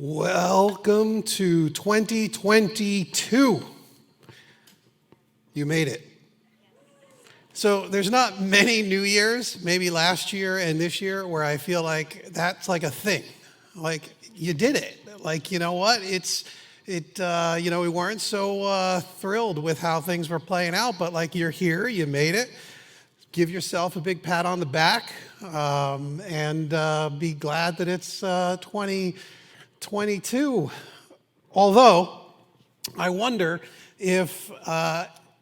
Welcome to 2022. You made it. So there's not many New Years, maybe last year and this year, where I feel like that's like a thing. Like you did it. Like, you know what? We weren't so thrilled with how things were playing out, but like you're here, you made it. Give yourself a big pat on the back and be glad that it's 2022. Although, I wonder if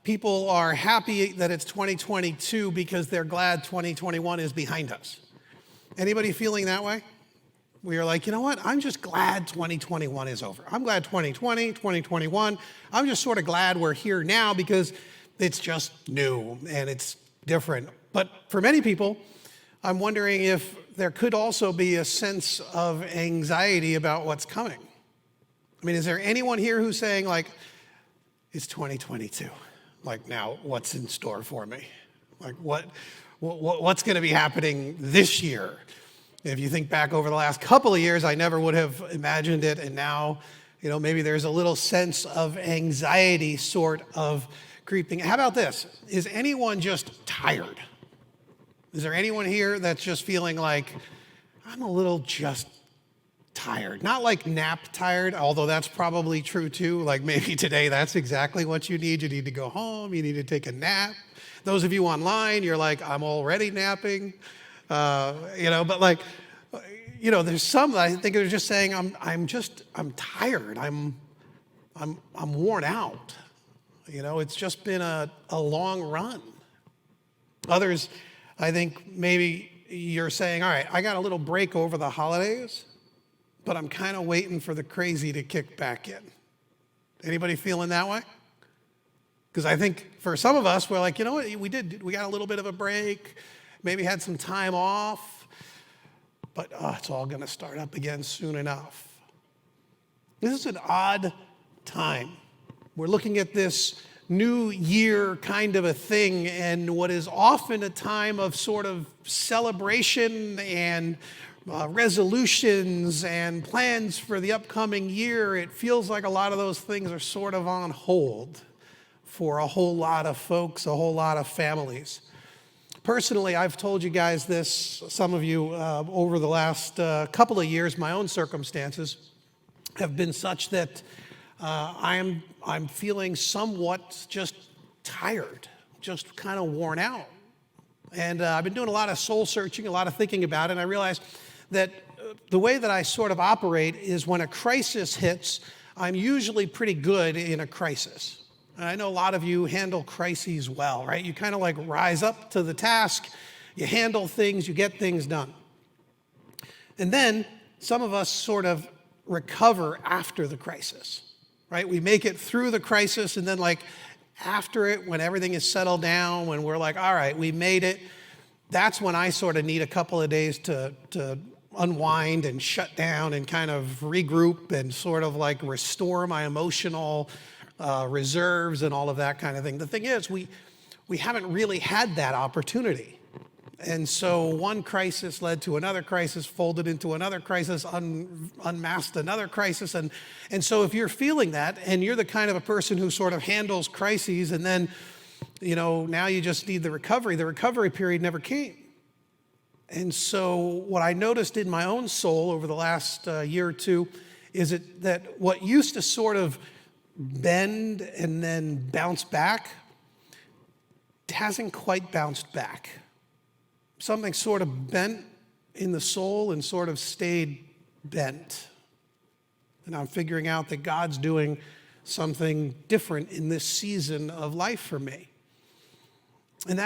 people are happy that it's 2022 because they're glad 2021 is behind us. Anybody feeling that way? We are like, you know what? I'm just glad 2021 is over. I'm glad 2020, 2021. I'm just sort of glad we're here now because it's just new and it's different. But for many people, I'm wondering if there could also be a sense of anxiety about what's coming. I mean, is there anyone here who's saying like, it's 2022? Like now, what's in store for me? Like what's going to be happening this year? If you think back over the last couple of years, I never would have imagined it. And now, maybe there's a little sense of anxiety sort of creeping. How about this? Is anyone just tired? Is there anyone here that's just feeling like, I'm a little just tired? Not like nap tired, although that's probably true too. Like maybe today that's exactly what you need. You need to go home. You need to take a nap. Those of you online, you're like, I'm already napping. But like, there's some that I think are just saying, I'm tired. I'm worn out. It's just been a long run. Others, I think maybe you're saying, all right, I got a little break over the holidays, but I'm kind of waiting for the crazy to kick back in. Anybody feeling that way? Because I think for some of us, we're like, you know what, we got a little bit of a break, maybe had some time off, but it's all going to start up again soon enough. This is an odd time. We're looking at this new year kind of a thing, and what is often a time of sort of celebration and resolutions and plans for the upcoming year, it feels like a lot of those things are sort of on hold for a whole lot of folks, a whole lot of families. Personally, I've told you guys this, some of you, over the last couple of years, my own circumstances have been such that I'm feeling somewhat just tired, just kind of worn out. And I've been doing a lot of soul searching, a lot of thinking about it, and I realized that the way that I sort of operate is when a crisis hits, I'm usually pretty good in a crisis. And I know a lot of you handle crises well, right? You kind of like rise up to the task, you handle things, you get things done. And then some of us sort of recover after the crisis, right? We make it through the crisis, and then like after it, when everything is settled down, when we're like, all right, we made it, that's when I sort of need a couple of days to unwind and shut down and kind of regroup and sort of like restore my emotional reserves and all of that kind of thing. The thing is, we haven't really had that opportunity. And so one crisis led to another crisis, folded into another crisis, unmasked another crisis. And so if you're feeling that, and you're the kind of a person who sort of handles crises, and then, now you just need the recovery period never came. And so what I noticed in my own soul over the last year or two is that what used to sort of bend and then bounce back hasn't quite bounced back. Something sort of bent in the soul and sort of stayed bent. And I'm figuring out that God's doing something different in this season of life for me. And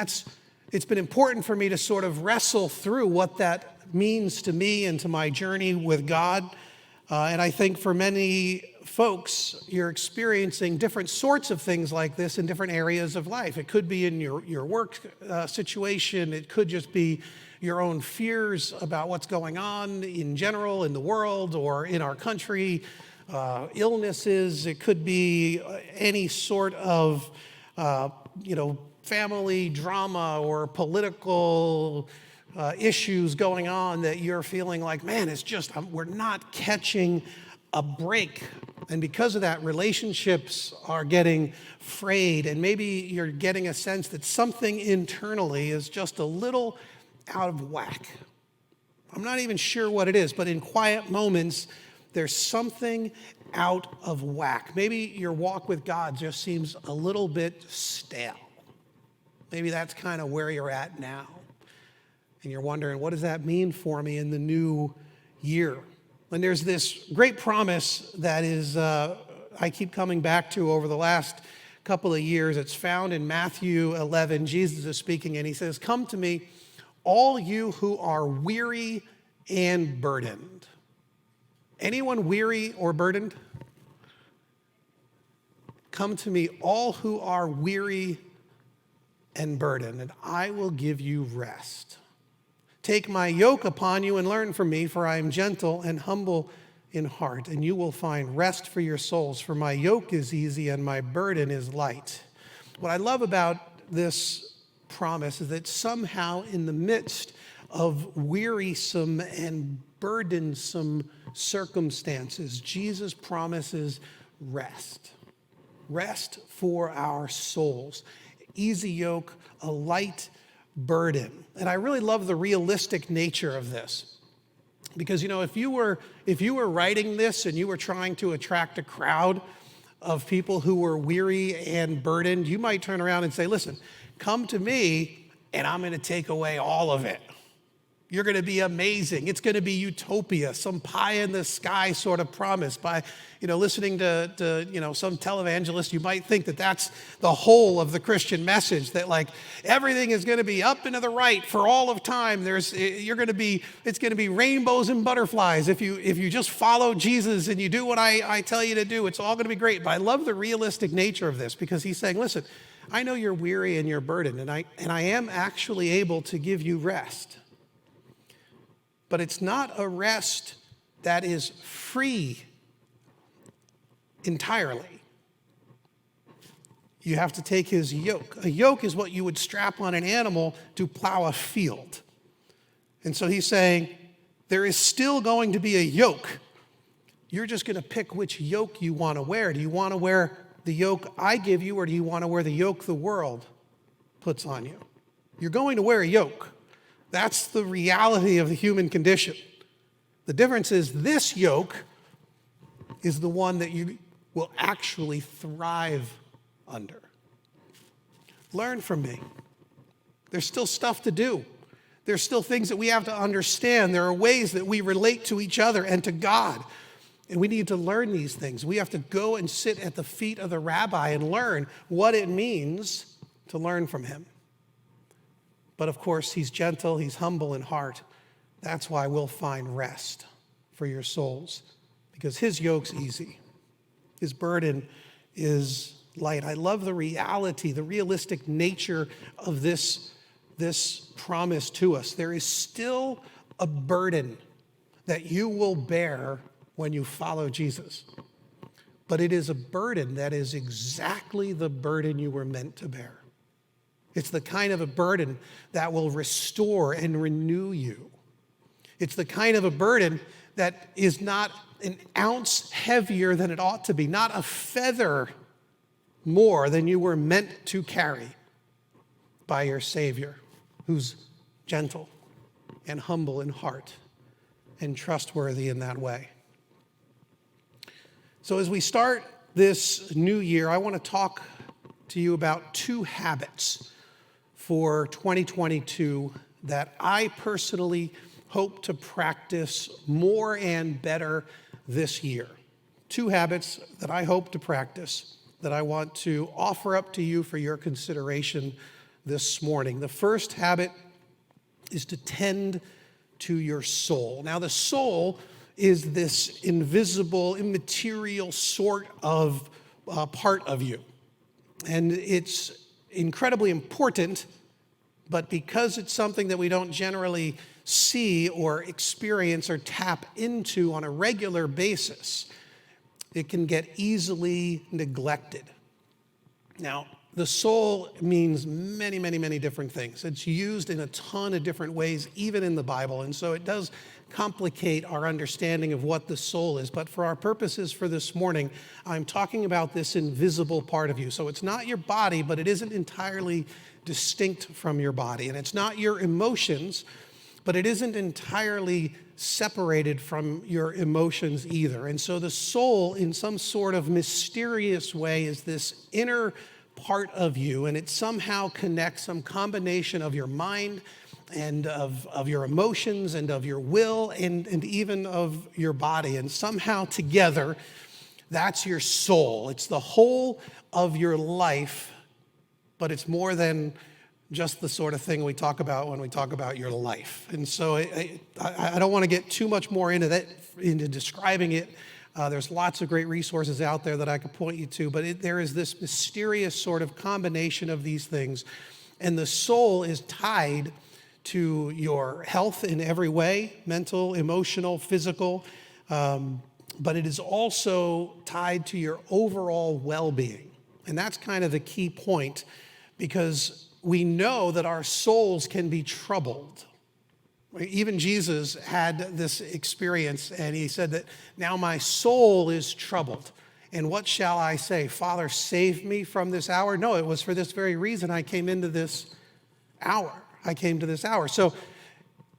it's been important for me to sort of wrestle through what that means to me and to my journey with God. And I think for many folks, you're experiencing different sorts of things like this in different areas of life. It could be in your work situation. It could just be your own fears about what's going on in general in the world or in our country, illnesses. It could be any sort of, family drama or political issues going on that you're feeling like, man, it's just, we're not catching a break. And because of that, relationships are getting frayed, and maybe you're getting a sense that something internally is just a little out of whack. I'm not even sure what it is, but in quiet moments, there's something out of whack. Maybe your walk with God just seems a little bit stale. Maybe that's kind of where you're at now. And you're wondering, what does that mean for me in the new year? And there's this great promise that is, I keep coming back to over the last couple of years. It's found in Matthew 11. Jesus is speaking, and he says, "Come to me, all you who are weary and burdened." Anyone weary or burdened? Come to me, all who are weary and burdened, and I will give you rest. Take my yoke upon you and learn from me, for I am gentle and humble in heart, and you will find rest for your souls. For my yoke is easy and my burden is light. What I love about this promise is that somehow in the midst of wearisome and burdensome circumstances, Jesus promises rest. Rest for our souls. Easy yoke, a light burden. And I really love the realistic nature of this. Because, if you were writing this and you were trying to attract a crowd of people who were weary and burdened, you might turn around and say, listen, come to me and I'm going to take away all of it. You're going to be amazing. It's going to be utopia, some pie in the sky sort of promise. By, listening to some televangelist, you might think that that's the whole of the Christian message, that like everything is going to be up and to the right for all of time. It's going to be rainbows and butterflies. If you just follow Jesus and you do what I tell you to do, it's all going to be great. But I love the realistic nature of this, because he's saying, listen, I know you're weary and you're burdened, and I am actually able to give you rest. But it's not a rest that is free entirely. You have to take his yoke. A yoke is what you would strap on an animal to plow a field. And so he's saying, there is still going to be a yoke. You're just going to pick which yoke you want to wear. Do you want to wear the yoke I give you, or do you want to wear the yoke the world puts on you? You're going to wear a yoke. That's the reality of the human condition. The difference is this yoke is the one that you will actually thrive under. Learn from me. There's still stuff to do. There's still things that we have to understand. There are ways that we relate to each other and to God. And we need to learn these things. We have to go and sit at the feet of the rabbi and learn what it means to learn from him. But of course, he's gentle, he's humble in heart. That's why we'll find rest for your souls, because his yoke's easy. His burden is light. I love the reality, the realistic nature of this promise to us. There is still a burden that you will bear when you follow Jesus. But it is a burden that is exactly the burden you were meant to bear. It's the kind of a burden that will restore and renew you. It's the kind of a burden that is not an ounce heavier than it ought to be, not a feather more than you were meant to carry by your Savior, who's gentle and humble in heart and trustworthy in that way. So as we start this new year, I want to talk to you about 2 habits for 2022 that I personally hope to practice more and better this year. 2 habits that I hope to practice that I want to offer up to you for your consideration this morning. The first habit is to tend to your soul. Now, the soul is this invisible, immaterial sort of part of you. And it's incredibly important, but because it's something that we don't generally see or experience or tap into on a regular basis, it can get easily neglected. Now, the soul means many, many, many different things. It's used in a ton of different ways, even in the Bible. And so it does complicate our understanding of what the soul is. But for our purposes for this morning, I'm talking about this invisible part of you. So it's not your body, but it isn't entirely distinct from your body. And it's not your emotions, but it isn't entirely separated from your emotions either. And so the soul, in some sort of mysterious way, is this inner part of you, and it somehow connects some combination of your mind and of your emotions and of your will and even of your body. And somehow together, that's your soul. It's the whole of your life, but it's more than just the sort of thing we talk about when we talk about your life. And so I don't want to get too much more into that, into describing it. There's lots of great resources out there that I could point you to, but there is this mysterious sort of combination of these things. And the soul is tied to your health in every way, mental, emotional, physical, but it is also tied to your overall well-being. And that's kind of the key point, because we know that our souls can be troubled. Even Jesus had this experience, and he said that, now my soul is troubled. And what shall I say? Father, save me from this hour? No, it was for this very reason I came into this hour. I came to this hour. So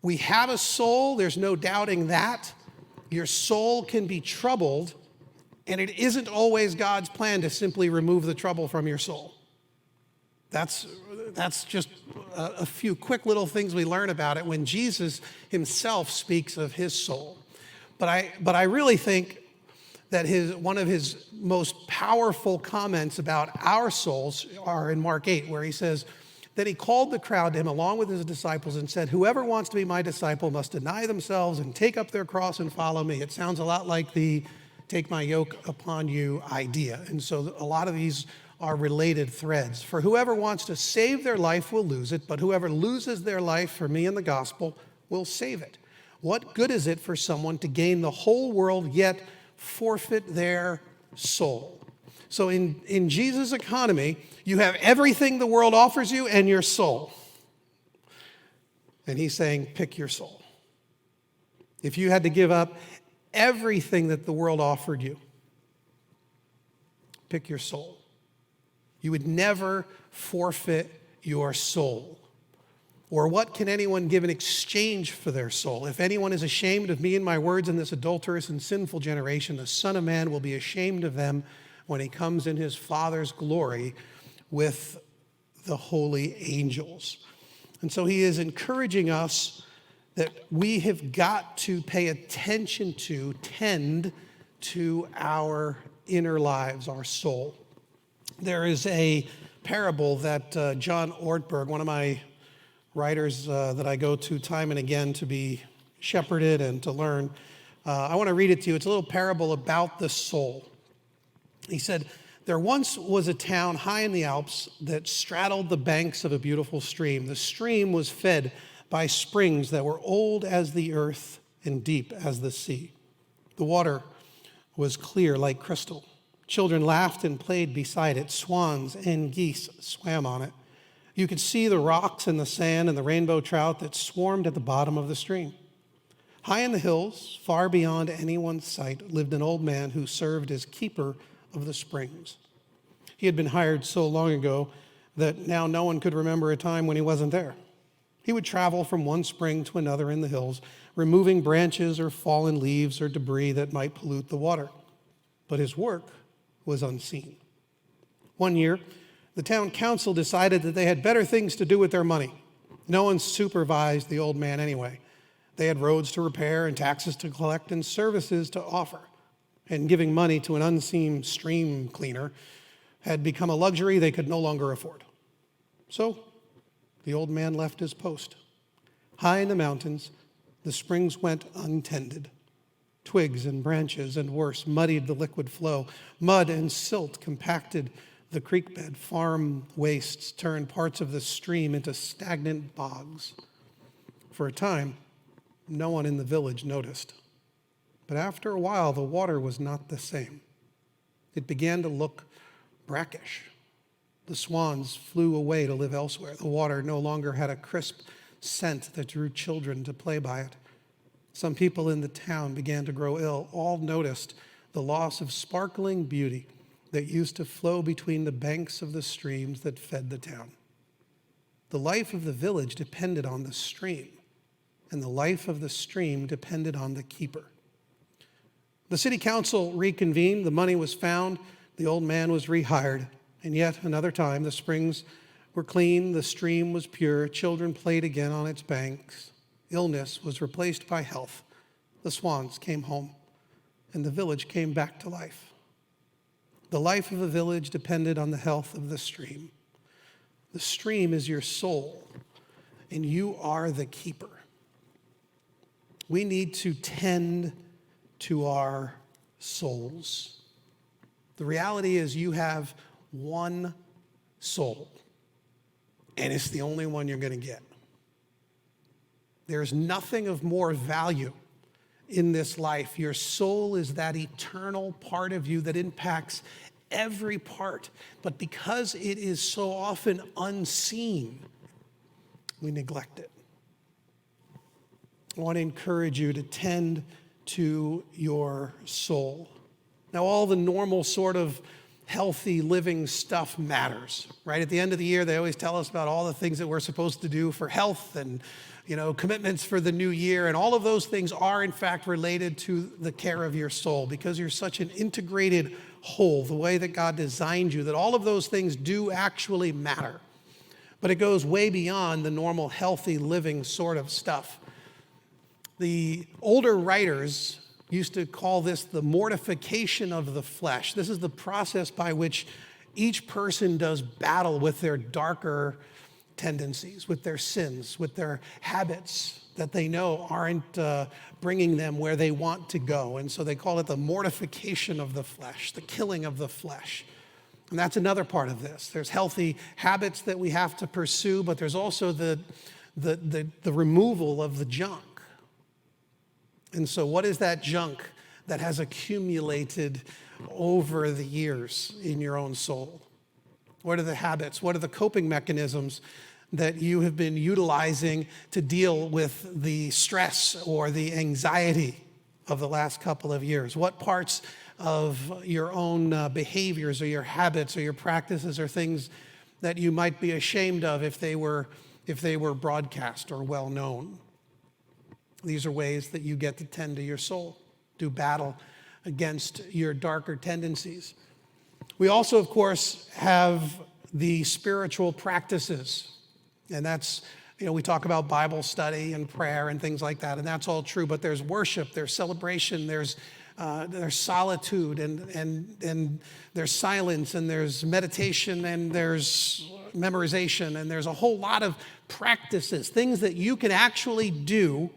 we have a soul. There's no doubting that. Your soul can be troubled, and it isn't always God's plan to simply remove the trouble from your soul. That's just a few quick little things we learn about it when Jesus himself speaks of his soul. But I really think that one of his most powerful comments about our souls are in Mark 8, where he says, then he called the crowd to him along with his disciples and said, whoever wants to be my disciple must deny themselves and take up their cross and follow me. It sounds a lot like the take my yoke upon you idea. And so a lot of these are related threads. For whoever wants to save their life will lose it, but whoever loses their life for me and the gospel will save it. What good is it for someone to gain the whole world yet forfeit their soul? So in Jesus' economy, you have everything the world offers you and your soul. And he's saying, pick your soul. If you had to give up everything that the world offered you, pick your soul. You would never forfeit your soul. Or what can anyone give in exchange for their soul? If anyone is ashamed of me and my words in this adulterous and sinful generation, the Son of Man will be ashamed of them when he comes in his Father's glory with the holy angels. And so he is encouraging us that we have got to pay attention to, tend to our inner lives, our soul. There is a parable that John Ortberg, one of my writers that I go to time and again to be shepherded and to learn, I want to read it to you. It's a little parable about the soul. He said, there once was a town high in the Alps that straddled the banks of a beautiful stream. The stream was fed by springs that were old as the earth and deep as the sea. The water was clear like crystal. Children laughed and played beside it. Swans and geese swam on it. You could see the rocks and the sand and the rainbow trout that swarmed at the bottom of the stream. High in the hills, far beyond anyone's sight, lived an old man who served as keeper of the springs. He had been hired so long ago that now no one could remember a time when he wasn't there. He would travel from one spring to another in the hills, removing branches or fallen leaves or debris that might pollute the water. But his work was unseen. One year, the town council decided that they had better things to do with their money. No one supervised the old man anyway. They had roads to repair and taxes to collect and services to offer. And giving money to an unseen stream cleaner had become a luxury they could no longer afford. So the old man left his post. High in the mountains, the springs went untended. Twigs and branches and worse muddied the liquid flow. Mud and silt compacted the creek bed. Farm wastes turned parts of the stream into stagnant bogs. For a time, no one in the village noticed. But after a while, the water was not the same. It began to look brackish. The swans flew away to live elsewhere. The water no longer had a crisp scent that drew children to play by it. Some people in the town began to grow ill. All noticed the loss of sparkling beauty that used to flow between the banks of the streams that fed the town. The life of the village depended on the stream, and the life of the stream depended on the keeper. The city council reconvened, the money was found, the old man was rehired, and yet another time the springs were clean, the stream was pure, children played again on its banks. Illness was replaced by health. The swans came home, and the village came back to life. The life of a village depended on the health of the stream. The stream is your soul, and you are the keeper. We need to tend to our souls. The reality is you have one soul, and it's the only one you're going to get. There's nothing of more value in this life. Your soul is that eternal part of you that impacts every part. But because it is so often unseen, we neglect it. I want to encourage you to tend to your soul. Now, all the normal sort of healthy living stuff matters, right? At the end of the year, they always tell us about all the things that we're supposed to do for health and, commitments for the new year. And all of those things are, in fact, related to the care of your soul because you're such an integrated whole, the way that God designed you, that all of those things do actually matter. But it goes way beyond the normal healthy living sort of stuff. The older writers used to call this the mortification of the flesh. This is the process by which each person does battle with their darker tendencies, with their sins, with their habits that they know aren't bringing them where they want to go. And so they call it the mortification of the flesh, the killing of the flesh. And that's another part of this. There's healthy habits that we have to pursue, but there's also the removal of the junk. And so what is that junk that has accumulated over the years in your own soul? What are the habits? What are the coping mechanisms that you have been utilizing to deal with the stress or the anxiety of the last couple of years? What parts of your own behaviors or your habits or your practices are things that you might be ashamed of if they were broadcast or well known? These are ways that you get to tend to your soul, do battle against your darker tendencies. We also, of course, have the spiritual practices. And that's, we talk about Bible study and prayer and things like that, and that's all true. But there's worship, there's celebration, there's solitude, and there's silence, and there's meditation, and there's memorization, and there's a whole lot of practices, things that you can actually do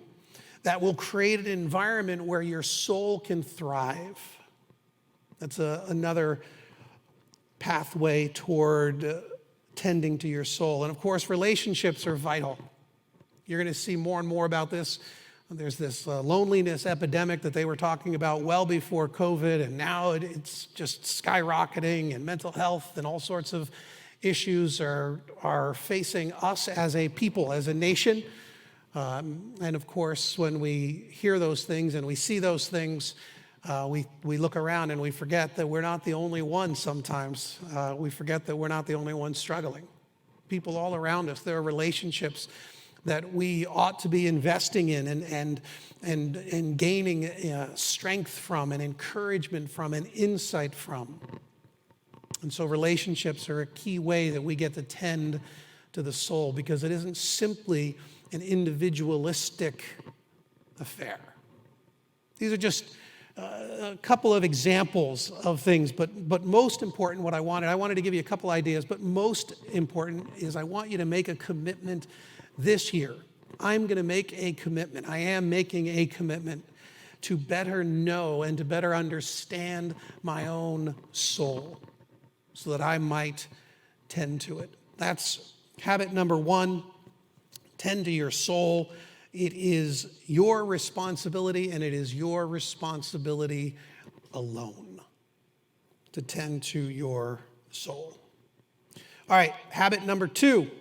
that will create an environment where your soul can thrive. That's another pathway toward tending to your soul. And of course, relationships are vital. You're going to see more and more about this. There's this loneliness epidemic that they were talking about well before COVID, and now it's just skyrocketing, and mental health and all sorts of issues are facing us as a people, as a nation. And of course, when we hear those things and we see those things, we look around and we forget that we're not the only ones sometimes. We forget that we're not the only ones struggling. People all around us, there are relationships that we ought to be investing in and gaining strength from and encouragement from and insight from. And so relationships are a key way that we get to tend to the soul, because it isn't simply an individualistic affair. These are just a couple of examples of things, but most important, what I wanted to give you a couple ideas, but most important is I want you to make a commitment this year. I'm going to make a commitment. I am making a commitment to better know and to better understand my own soul so that I might tend to it. That's habit number one. Tend to your soul. It is your responsibility, and it is your responsibility alone to tend to your soul. All right, habit number two.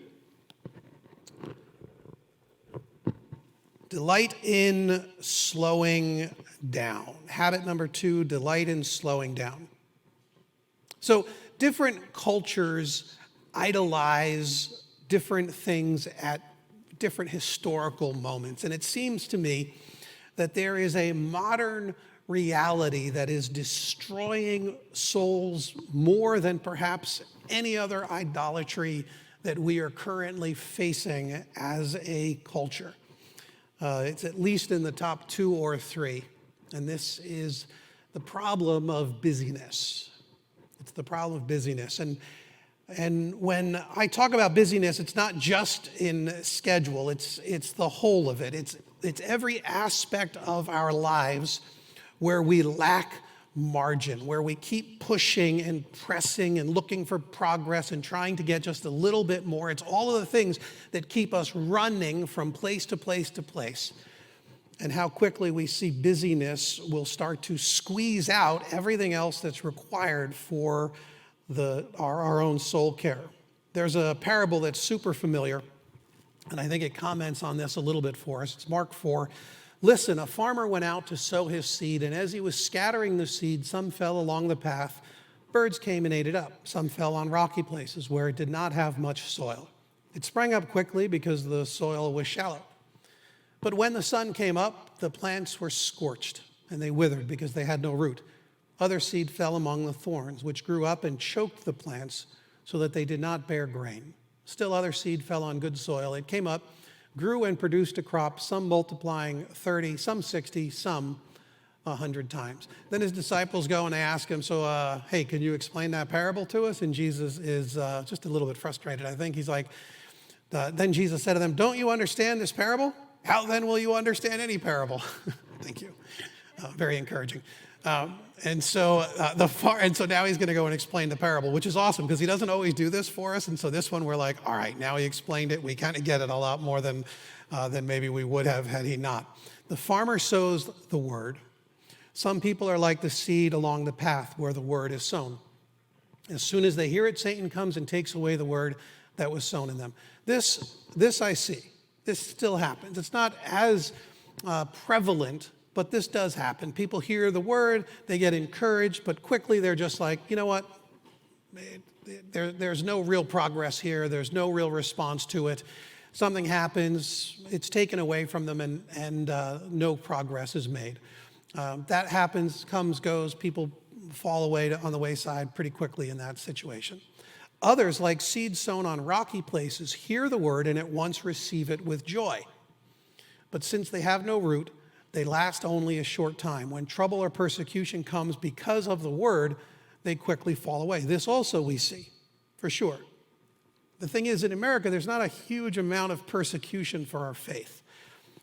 Delight in slowing down. Habit number 2, delight in slowing down. So different cultures idolize different things at different historical moments. And it seems to me that there is a modern reality that is destroying souls more than perhaps any other idolatry that we are currently facing as a culture. It's at least in the top 2 or 3. And this is the problem of busyness. It's the problem of busyness. And when I talk about busyness, it's not just in schedule, it's the whole of it. It's every aspect of our lives where we lack margin, where we keep pushing and pressing and looking for progress and trying to get just a little bit more. It's all of the things that keep us running from place to place to place. And how quickly we see busyness will start to squeeze out everything else that's required for our own soul care. There's a parable that's super familiar, and I think it comments on this a little bit for us. It's Mark 4. Listen, a farmer went out to sow his seed, and as he was scattering the seed, some fell along the path. Birds came and ate it up. Some fell on rocky places where it did not have much soil. It sprang up quickly because the soil was shallow. But when the sun came up, the plants were scorched, and they withered because they had no root. Other seed fell among the thorns, which grew up and choked the plants so that they did not bear grain. Still other seed fell on good soil. It came up, grew and produced a crop, some multiplying 30, some 60, some 100 times. Then his disciples go and they ask him, hey, can you explain that parable to us? And Jesus is just a little bit frustrated, I think. He's like, then Jesus said to them, don't you understand this parable? How then will you understand any parable? Thank you. Very encouraging. And so now he's going to go and explain the parable, which is awesome because he doesn't always do this for us. And so this one we're like, all right, now he explained it. We kind of get it a lot more than maybe we would have had he not. The farmer sows the word. Some people are like the seed along the path where the word is sown. As soon as they hear it, Satan comes and takes away the word that was sown in them. This I see. This still happens. It's not as prevalent, but this does happen. People hear the word, they get encouraged, but quickly they're just like, you know what? There's no real progress here. There's no real response to it. Something happens, it's taken away from them, and no progress is made. That happens, comes, goes. People fall away on the wayside pretty quickly in that situation. Others, like seeds sown on rocky places, hear the word and at once receive it with joy. But since they have no root, they last only a short time. When trouble or persecution comes because of the word, they quickly fall away. This also we see, for sure. The thing is, in America, there's not a huge amount of persecution for our faith.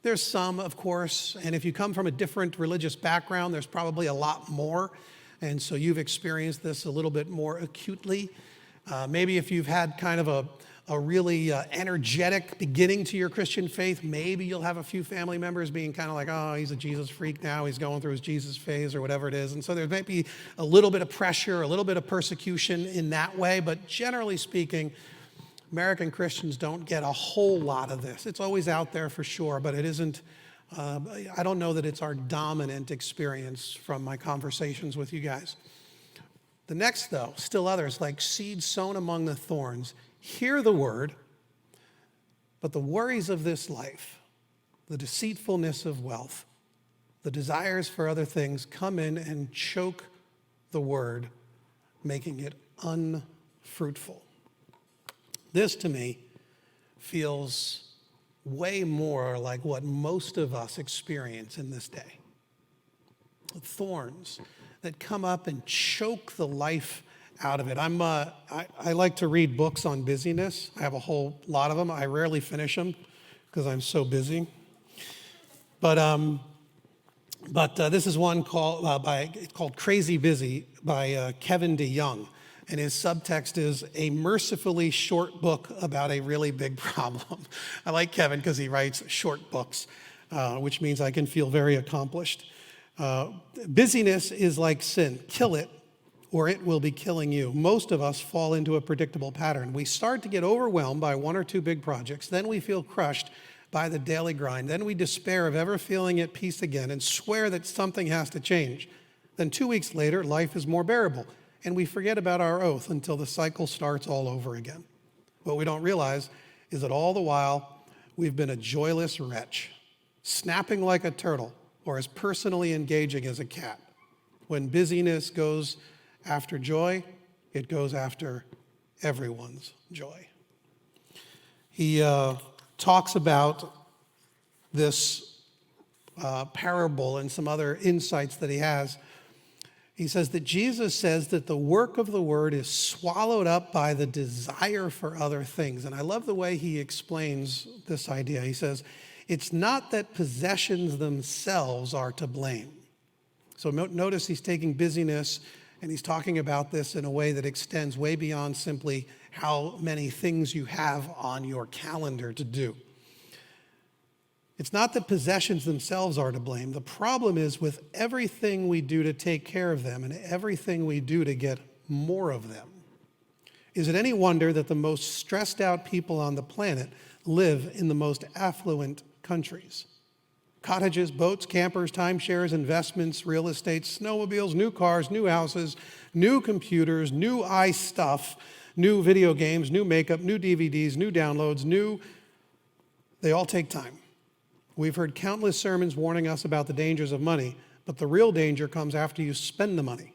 There's some, of course, and if you come from a different religious background, there's probably a lot more. And so you've experienced this a little bit more acutely. Maybe if you've had kind of a really energetic beginning to your Christian faith, maybe you'll have a few family members being kind of like, oh, he's a Jesus freak now, he's going through his Jesus phase or whatever it is. And so there may be a little bit of pressure, a little bit of persecution in that way, but generally speaking, American Christians don't get a whole lot of this. It's always out there for sure, but it isn't, I don't know that it's our dominant experience from my conversations with you guys. The next, though, still others, like seeds sown among the thorns, hear the word, but the worries of this life, the deceitfulness of wealth, the desires for other things come in and choke the word, making it unfruitful. This, to me, feels way more like what most of us experience in this day. Thorns that come up and choke the life out of it. I like to read books on busyness. I have a whole lot of them. I rarely finish them because I'm so busy. But this is one called Crazy Busy by Kevin DeYoung. And his subtext is a mercifully short book about a really big problem. I like Kevin because he writes short books, which means I can feel very accomplished. Busyness is like sin. Kill it, or it will be killing you. Most of us fall into a predictable pattern. We start to get overwhelmed by one or two big projects. Then we feel crushed by the daily grind. Then we despair of ever feeling at peace again and swear that something has to change. Then 2 weeks later, life is more bearable, and we forget about our oath until the cycle starts all over again. What we don't realize is that all the while, we've been a joyless wretch, snapping like a turtle or as personally engaging as a cat. When busyness goes after joy, it goes after everyone's joy. He talks about this parable and some other insights that he has. He says that Jesus says that the work of the word is swallowed up by the desire for other things. And I love the way he explains this idea. He says, it's not that possessions themselves are to blame. So notice he's taking busyness and he's talking about this in a way that extends way beyond simply how many things you have on your calendar to do. It's not that possessions themselves are to blame. The problem is with everything we do to take care of them and everything we do to get more of them. Is it any wonder that the most stressed out people on the planet live in the most affluent countries? Cottages, boats, campers, timeshares, investments, real estate, snowmobiles, new cars, new houses, new computers, new stuff, new video games, new makeup, new DVDs, new downloads, they all take time. We've heard countless sermons warning us about the dangers of money, but the real danger comes after you spend the money.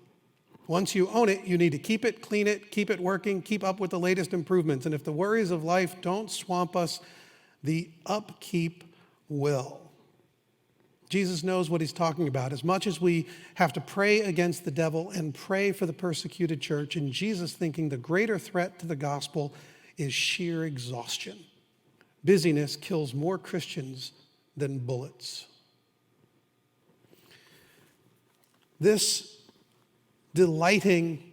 Once you own it, you need to keep it, clean it, keep it working, keep up with the latest improvements. And if the worries of life don't swamp us, the upkeep will. Jesus knows what he's talking about. As much as we have to pray against the devil and pray for the persecuted church, and Jesus thinking the greater threat to the gospel is sheer exhaustion. Busyness kills more Christians than bullets. This delighting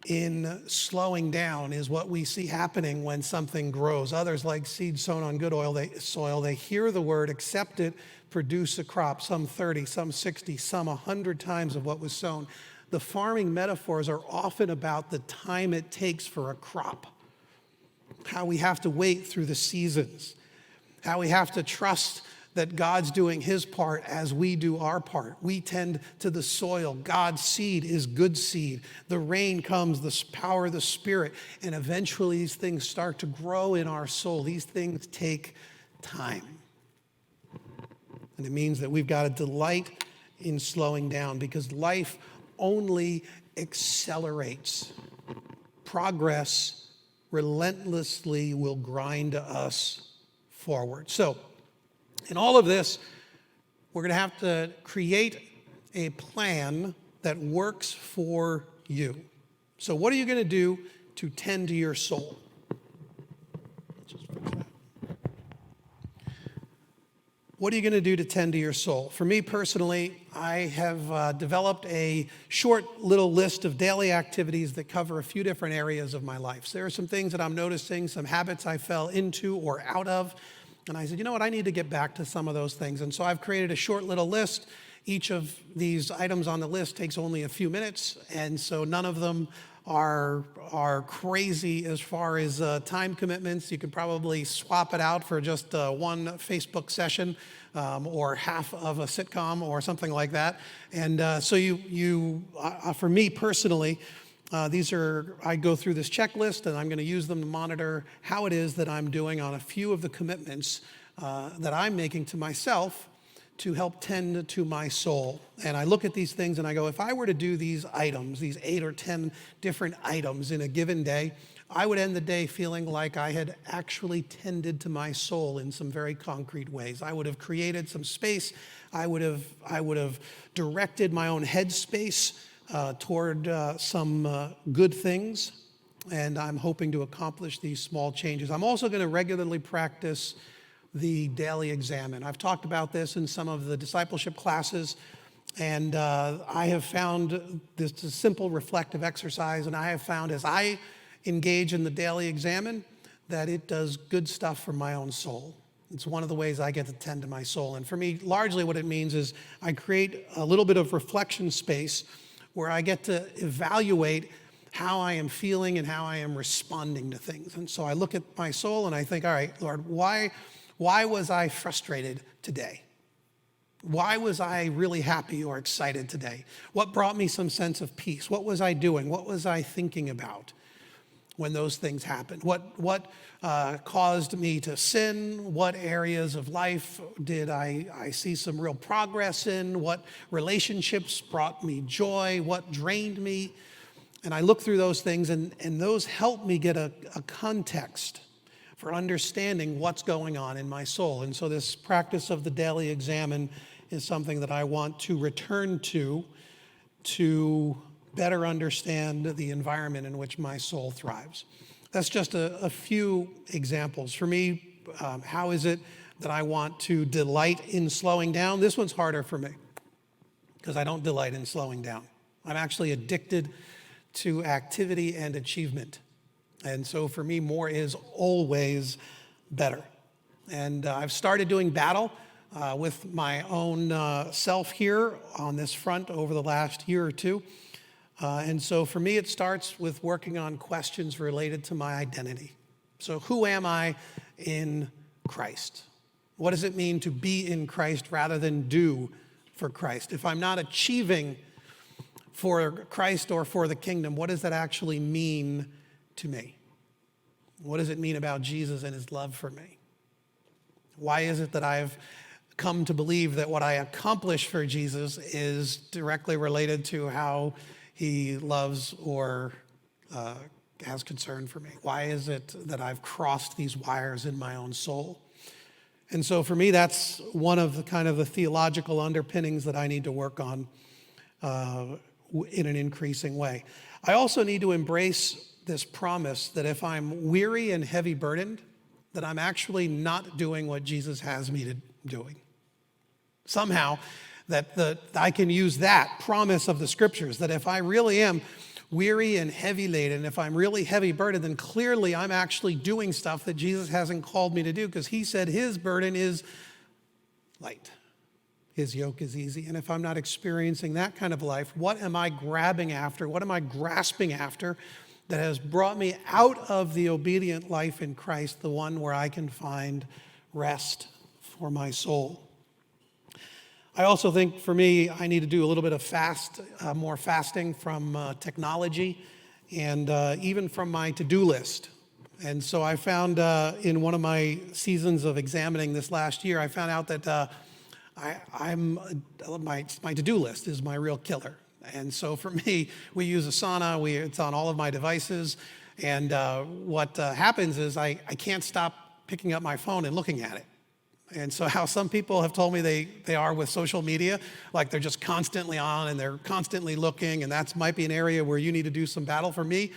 in slowing down is what we see happening when something grows. Others, like seed sown on good soil, they hear the word, accept it, produce a crop, some 30, some 60, some 100 times of what was sown. The farming metaphors are often about the time it takes for a crop, how we have to wait through the seasons, how we have to trust that God's doing his part as we do our part. We tend to the soil. God's seed is good seed. The rain comes, the power of the Spirit, and eventually these things start to grow in our soul. These things take time. And it means that we've got to delight in slowing down because life only accelerates. Progress relentlessly will grind us forward. So, in all of this, we're going to have to create a plan that works for you. So what are you going to do to tend to your soul? What are you going to do to tend to your soul? For me personally, I have developed a short little list of daily activities that cover a few different areas of my life. So there are some things that I'm noticing, some habits I fell into or out of. And I said, you know what, I need to get back to some of those things. And so I've created a short little list. Each of these items on the list takes only a few minutes. And so none of them are crazy as far as time commitments. You could probably swap it out for just one Facebook session or half of a sitcom or something like that. And so for me personally, I go through this checklist and I'm going to use them to monitor how it is that I'm doing on a few of the commitments that I'm making to myself to help tend to my soul. And I look at these things and I go, if I were to do these items, these 8 or 10 different items in a given day, I would end the day feeling like I had actually tended to my soul in some very concrete ways. I would have created some space. I would have directed my own headspace toward some good things, and I'm hoping to accomplish these small changes. I'm also going to regularly practice the daily examine. I've talked about this in some of the discipleship classes, and I have found this a simple reflective exercise, and I have found as I engage in the daily examine that it does good stuff for my own soul. It's one of the ways I get to tend to my soul. And for me, largely what it means is I create a little bit of reflection space where I get to evaluate how I am feeling and how I am responding to things. And so I look at my soul and I think, all right, Lord, why Why was I frustrated today? Why was I really happy or excited today? What brought me some sense of peace? What was I doing? What was I thinking about when those things happened? What caused me to sin? What areas of life did I see some real progress in? What relationships brought me joy? What drained me? And I look through those things, and those help me get a context for understanding what's going on in my soul. And so this practice of the daily examine is something that I want to return to better understand the environment in which my soul thrives. That's just a few examples. For me, how is it that I want to delight in slowing down? This one's harder for me because I don't delight in slowing down. I'm actually addicted to activity and achievement. And so for me, more is always better. And I've started doing battle with my own self here on this front over the last year or two. And so for me, it starts with working on questions related to my identity. So who am I in Christ? What does it mean to be in Christ rather than do for Christ? If I'm not achieving for Christ or for the kingdom, what does that actually mean to me? What does it mean about Jesus and his love for me? Why is it that I've come to believe that what I accomplish for Jesus is directly related to how he loves or has concern for me? Why is it that I've crossed these wires in my own soul? And so for me, that's one of the kind of the theological underpinnings that I need to work on in an increasing way. I also need to embrace this promise that if I'm weary and heavy burdened, that I'm actually not doing what Jesus has me to doing. Somehow, that I can use that promise of the scriptures, that if I really am weary and heavy laden, if I'm really heavy burdened, then clearly I'm actually doing stuff that Jesus hasn't called me to do, because he said his burden is light. His yoke is easy. And if I'm not experiencing that kind of life, what am I grabbing after? What am I grasping after that has brought me out of the obedient life in Christ, the one where I can find rest for my soul? I also think for me, I need to do a little bit of more fasting from technology and even from my to-do list. And so I found in one of my seasons of examining this last year, I found out that my to-do list is my real killer. And so for me, we use Asana. It's on all of my devices. And what happens is I can't stop picking up my phone and looking at it. And so how some people have told me they are with social media, like they're just constantly on and they're constantly looking, and that might be an area where you need to do some battle. For me,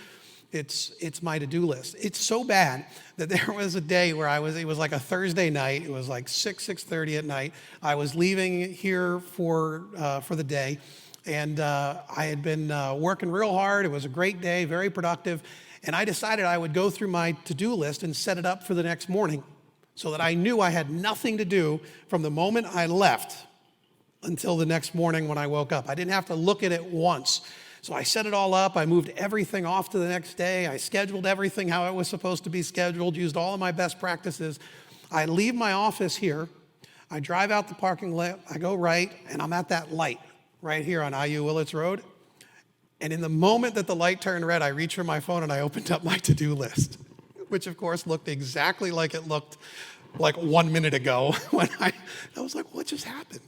it's my to-do list. It's so bad that there was a day where it was like a Thursday night. It was like 6:30 at night. I was leaving here for the day, and I had been working real hard. It was a great day, very productive, and I decided I would go through my to-do list and set it up for the next morning, so that I knew I had nothing to do from the moment I left until the next morning when I woke up. I didn't have to look at it once. So I set it all up. I moved everything off to the next day. I scheduled everything how it was supposed to be scheduled, used all of my best practices. I leave my office here. I drive out the parking lot. I go right, and I'm at that light right here on IU Willits Road. And in the moment that the light turned red, I reached for my phone and I opened up my to-do list, which of course looked exactly like it looked like 1 minute ago when I was like, what just happened?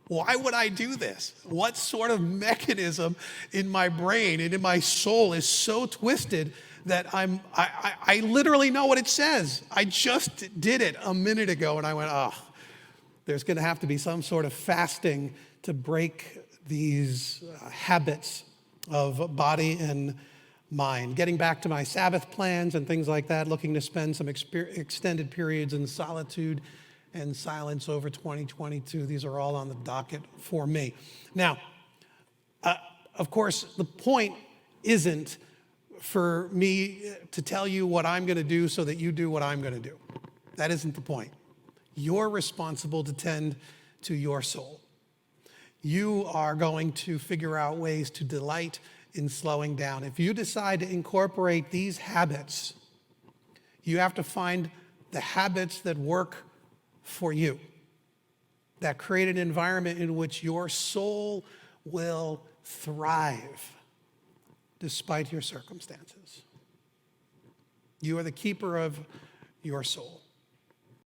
Why would I do this? What sort of mechanism in my brain and in my soul is so twisted that I literally know what it says. I just did it a minute ago, and I went, there's going to have to be some sort of fasting to break these habits of body and mind. Getting back to my Sabbath plans and things like that, looking to spend some extended periods in solitude and silence over 2022. These are all on the docket for me. Now, of course, the point isn't for me to tell you what I'm going to do so that you do what I'm going to do. That isn't the point. You're responsible to tend to your soul. You are going to figure out ways to delight in slowing down. If you decide to incorporate these habits, you have to find the habits that work for you that create an environment in which your soul will thrive despite your circumstances. You are the keeper of your soul.